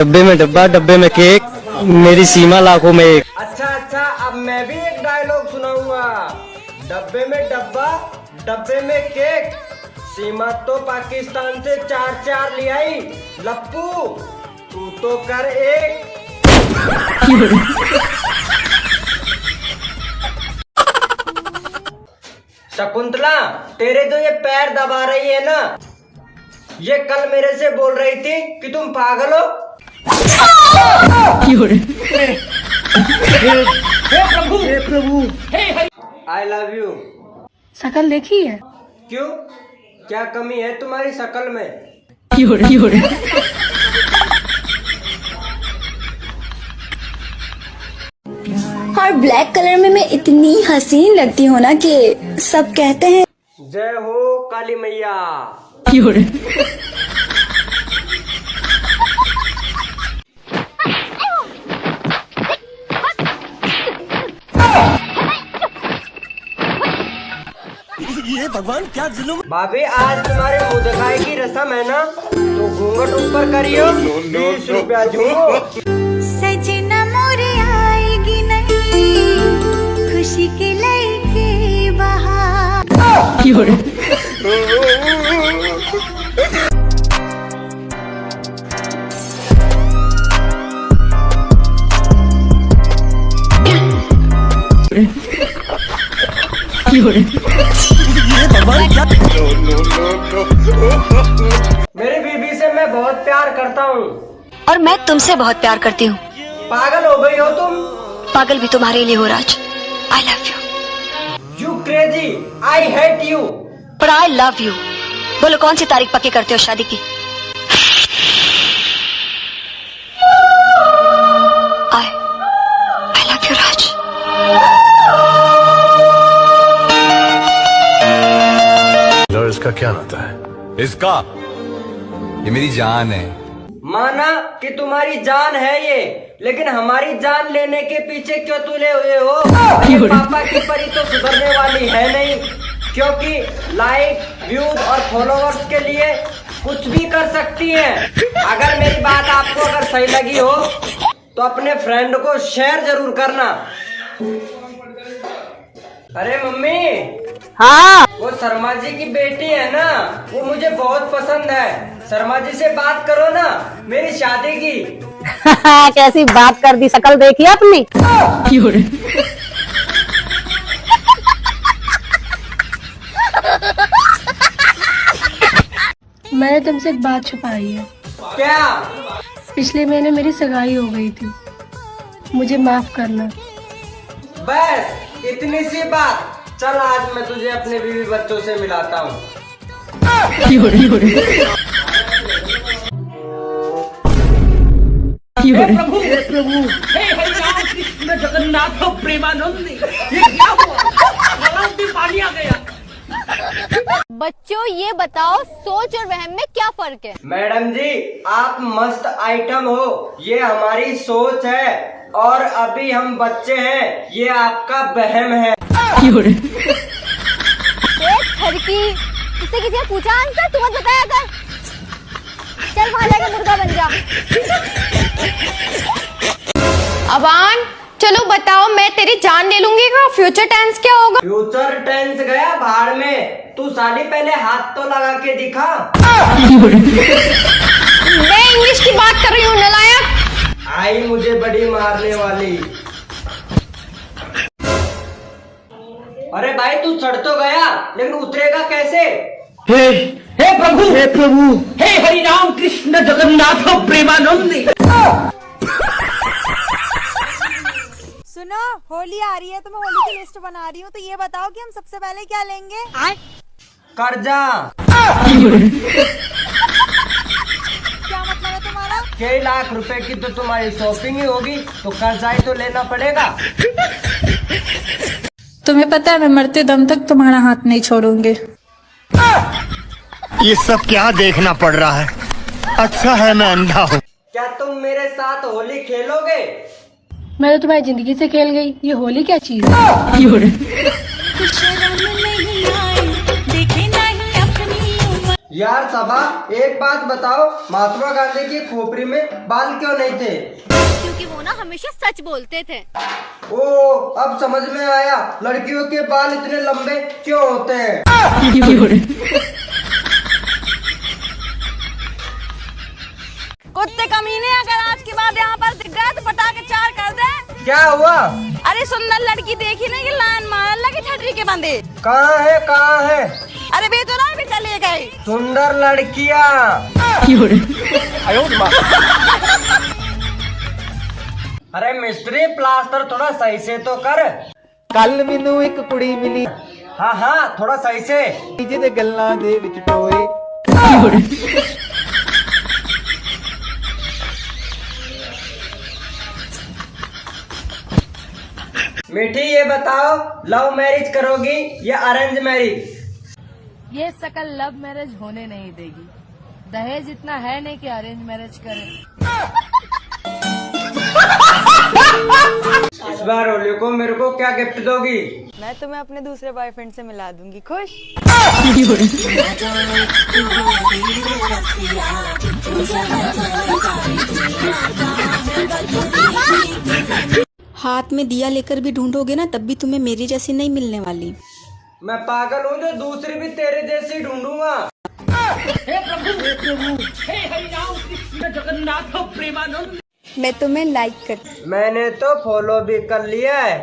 डब्बे में डब्बा, डब्बे में केक, मेरी सीमा लाखों में एक। अच्छा, अब मैं भी एक डायलॉग सुनाऊंगा। डब्बे में डब्बा, डब्बे में केक, सीमा तो पाकिस्तान से 4-4 ले आई। लप्पू तू तो कर एक। शकुंतला, तेरे जो ये पैर दबा रही है ना, ये कल मेरे से बोल रही थी कि तुम पागल हो। हे प्रभु, आई लव यू। शकल देखी है? क्यों, क्या कमी है तुम्हारी शकल में? और ब्लैक कलर में मैं इतनी हसीन लगती हूँ ना कि सब कहते हैं जय हो काली मैया। ये भगवान क्या जुल्म। भाभी, आज तुम्हारे मुँह दिखाई की रस्म है ना, तो घूंघट ऊपर करियो। 20 रुपया झूमो। सजना मोरे आएगी नहीं, खुशी के लेके बहार। मेरी बीबी से मैं बहुत प्यार करता हूँ। और मैं तुमसे बहुत प्यार करती हूँ। पागल हो गई हो तुम? पागल भी तुम्हारे लिए हो Raj. I love you. You crazy, I hate you. पर आई लव यू। बोलो कौन सी तारीख पक्की करते हो शादी की? आई लव यू राज। और इसका क्या नाता है? इसका, ये मेरी जान है। माना कि तुम्हारी जान है ये, लेकिन हमारी जान लेने के पीछे क्यों तुले हुए हो? ये पापा की परी तो सुधरने वाली है नहीं, क्योंकि लाइक, व्यूज और फॉलोवर्स के लिए कुछ भी कर सकती हैं। अगर मेरी बात आपको अगर सही लगी हो तो अपने फ्रेंड को शेयर जरूर करना। अरे मम्मी, हाँ, वो शर्मा जी की बेटी है ना, वो मुझे बहुत पसंद है। शर्मा जी से बात करो ना मेरी शादी की। कैसी बात कर दी, शकल देखी अपनी। मैंने तुमसे एक बात छुपाई है। क्या? पिछले महीने मेरी सगाई हो गई थी, मुझे माफ करना। बस इतनी सी बात। चल आज मैं तुझे अपने बीवी बच्चों से मिलाता हूँ। हे प्रभु, हे हरिनाम कृष्ण जगन्नाथ प्रेमानंद। ये क्या हुआ? गलाव में पानी आ गया। बच्चों ये बताओ, सोच और वहम में क्या फर्क है? मैडम जी, आप मस्त आइटम हो, ये हमारी सोच है, और अभी हम बच्चे हैं, ये आपका वहम है। इससे किसी ने पूछा आंसर, तू मत बताया कर। चल वहाँ जाकर मुर्गा बन जा। अबान, चलो बताओ, मैं तेरी जान ले लूंगी का फ्यूचर टेंस क्या होगा? फ्यूचर टेंस गया भाड़ में। तू साली पहले हाथ तो लगा के दिखा। मैं इंग्लिश की बात कर रही हूँ नालायक। आई मुझे बड़ी मारने वाली। अरे भाई, तू चढ़ तो गया, लेकिन उतरेगा कैसे? हे प्रभु, हे हरिनाम कृष्ण जगन्नाथ प्रेमानंद। सुनो, होली आ रही है तो मैं होली की लिस्ट बना रही हूँ, तो ये बताओ कि हम सबसे पहले क्या लेंगे? कर्जा। क्या मतलब है तुम्हारा? कई लाख रुपए की तो तुम्हारी शॉपिंग ही होगी, तो कर्जा ही तो लेना पड़ेगा। तुम्हें पता है मैं मरते दम तक तुम्हारा हाथ नहीं छोड़ूंगी। ये सब क्या देखना पड़ रहा है? अच्छा है मैं अंधा हूँ। क्या तुम मेरे साथ होली खेलोगे? मैं तो तुम्हारी जिंदगी से खेल गई, ये होली क्या चीज है? यार सबा, एक बात बताओ, महात्मा गांधी की खोपड़ी में बाल क्यों नहीं थे? क्योंकि वो ना हमेशा सच बोलते थे। ओ, अब समझ में आया, लड़कियों के बाल इतने लंबे क्यों होते हैं। कुत्ते कमीने, अगर आज के बाद यहाँ पर दिख गए तो पटाखे 4 कर दे। क्या हुआ? अरे सुंदर लड़की देखी नहीं कि लाइन मार लगी छतरी के बंदे। कहाँ है, कहाँ है? अरे बेचौराहे भी चले गए। सुंदर लड़कियाँ। अरे मिस्त्री, प्लास्टर थोड़ा सही से तो कर। कल मैनू एक कुड़ी मिली, हाँ हाँ, थोड़ा सही से। ਜਿਹਦੇ ਗੱਲਾਂ ਦੇ ਵਿੱਚ ਟੋਏ। मीठी, ये बताओ, लव मैरिज करोगी या अरेंज मैरिज? ये शकल लव मैरिज होने नहीं देगी। दहेज इतना है नहीं कि अरेंज मैरिज करें। इस बार होली को मेरे को क्या गिफ्ट दोगी? मैं तुम्हें अपने दूसरे बॉयफ्रेंड से मिला दूंगी। खुश? हाथ में दिया लेकर भी ढूंढोगे ना, तब भी तुम्हें मेरी जैसी नहीं मिलने वाली। मैं पागल हूँ जो दूसरी भी तेरे जैसी ढूंढूंगा। हे प्रभु, हे हरिनाम कृष्ण जगन्नाथ प्रेमानंद। मैं तुम्हें लाइक कर। मैंने तो फॉलो भी कर लिया है।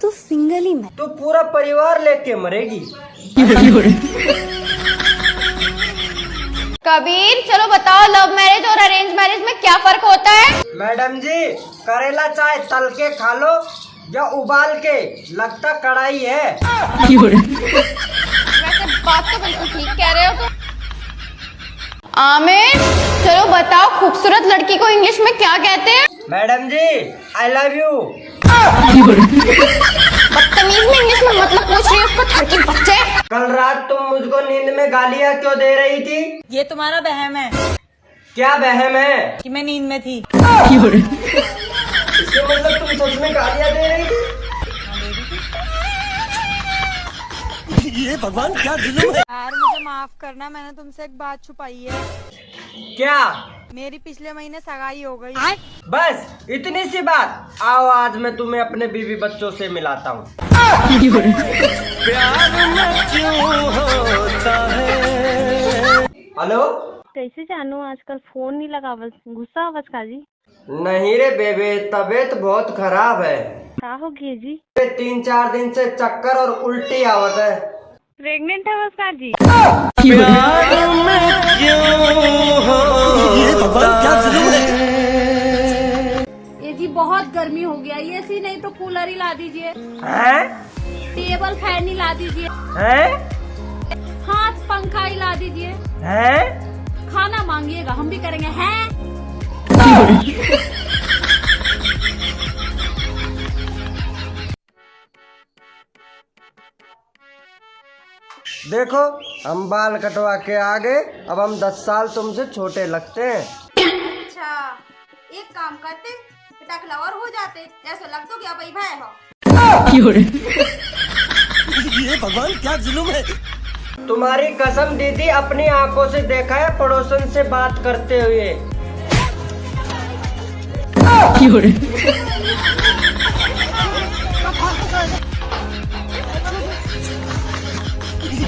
तू सिंगल ही मैं। तू पूरा परिवार लेके मरेगी। कबीर, चलो बताओ, लव मैरिज और अरेंज मैरिज में क्या फर्क होता है? मैडम जी, करेला चाहे तल के खा लो या उबाल के, लगता कढ़ाई है। वैसे बात तो बिल्कुल ठीक कह रहे हो तुम। आमिर, चलो बताओ, खूबसूरत लड़की को इंग्लिश में क्या कहते हैं? Madam ji, I love you. बदतमीज में इंग्लिश में मतलब पूछ रही है उसको, छड़की बच्चे। कल रात तुम मुझको नींद में गालियाँ क्यों दे रही थी? ये तुम्हारा वहम है। क्या वहम है? कि मैं नींद में थी। इसके मतलब तुम सच में गालियाँ दे रही थी? ये भगवान क्या जुल्म है। यार मुझे माफ करना, मैंने तुमसे एक बात छुपाई है। क्या? मेरी पिछले महीने सगाई हो गई। बस इतनी सी बात? आओ आज मैं तुम्हें अपने बीवी बच्चों से मिलाता हूँ। हेलो, कैसे जानू, आजकल फोन नहीं लगा, बस गुस्सा बस काजी। नहीं रे बेबे, तबीयत बहुत खराब है। क्या हो गई जी? 3-4 दिन से चक्कर और उल्टी आवत है। प्रेग्नेंट है बस काजी। ये भगवान क्या जुल्म है। ये जी बहुत गर्मी हो गया, ये सी नहीं तो कूलर ही ला दीजिए। हैं? टेबल फैन ही ला दीजिए। हैं? हाथ पंखा ही ला दीजिए। हैं? खाना मांगिएगा, हम भी करेंगे। हैं? देखो, हम बाल कटवा के आ गए, अब हम 10 साल तुमसे छोटे लगते हैं। अच्छा, एक काम करते, टकला और हो जाते, जैसे लग तो क्या भाई भाई हो। ये भगवान क्या जुल्म है। तुम्हारी कसम दीदी, अपनी आंखों से देखा है पड़ोसन से बात करते हुए।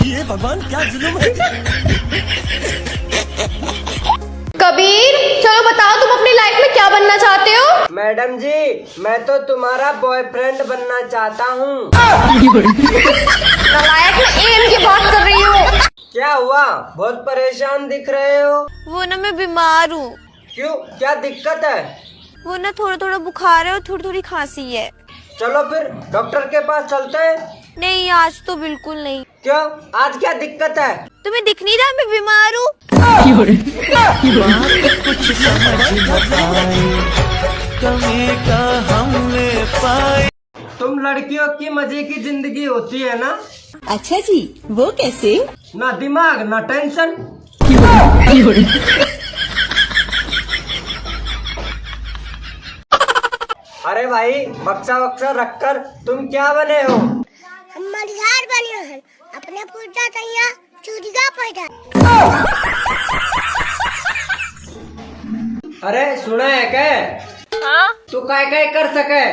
ये भगवान क्या जुल्म है। कबीर, चलो बताओ, तुम अपनी लाइफ में क्या बनना चाहते हो? मैडम जी, मैं तो तुम्हारा बॉयफ्रेंड बनना चाहता हूँ। नालायक, मैं एम की बात कर रही हूँ। क्या हुआ, बहुत परेशान दिख रहे हो? वो ना मैं बीमार हूँ। क्यों, क्या दिक्कत है? वो ना थोड़ा थोड़ा बुखार है और थोड़ी थोड़ी खांसी है। चलो फिर डॉक्टर के पास चलते हैं। नहीं, आज तो बिल्कुल नहीं। क्यों, आज क्या दिक्कत है? तुम्हें दिख नहीं रहा मैं बीमार हूँ? तुम लड़कियों की मजे की जिंदगी होती है ना? अच्छा जी, वो कैसे? ना दिमाग ना टेंशन। अरे भाई, बक्सा बक्सा रखकर तुम क्या बने हो? हम मलिहार बने हैं, अपने पूजा तैयार चूड़िया पैदा। अरे सुना है क्या? हाँ तू काय काय कर सके?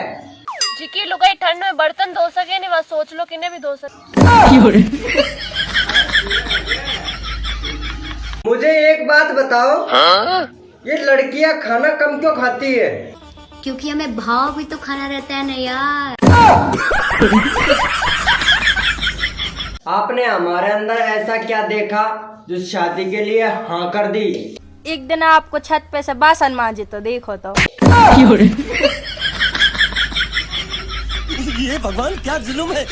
जी की लुगाई ठंड में बर्तन धो सके नहीं, बस सोच लो किन्हें भी धो सके। मुझे एक बात बताओ, ये लड़कियां खाना कम क्यों खाती है? क्योंकि हमें भाव भी तो खाना रहता है ना यार। आपने हमारे अंदर ऐसा क्या देखा जो शादी के लिए हाँ कर दी? एक दिन आपको छत पे से बासन मांजे तो देखो तो। ये भगवान क्या जुल्म है।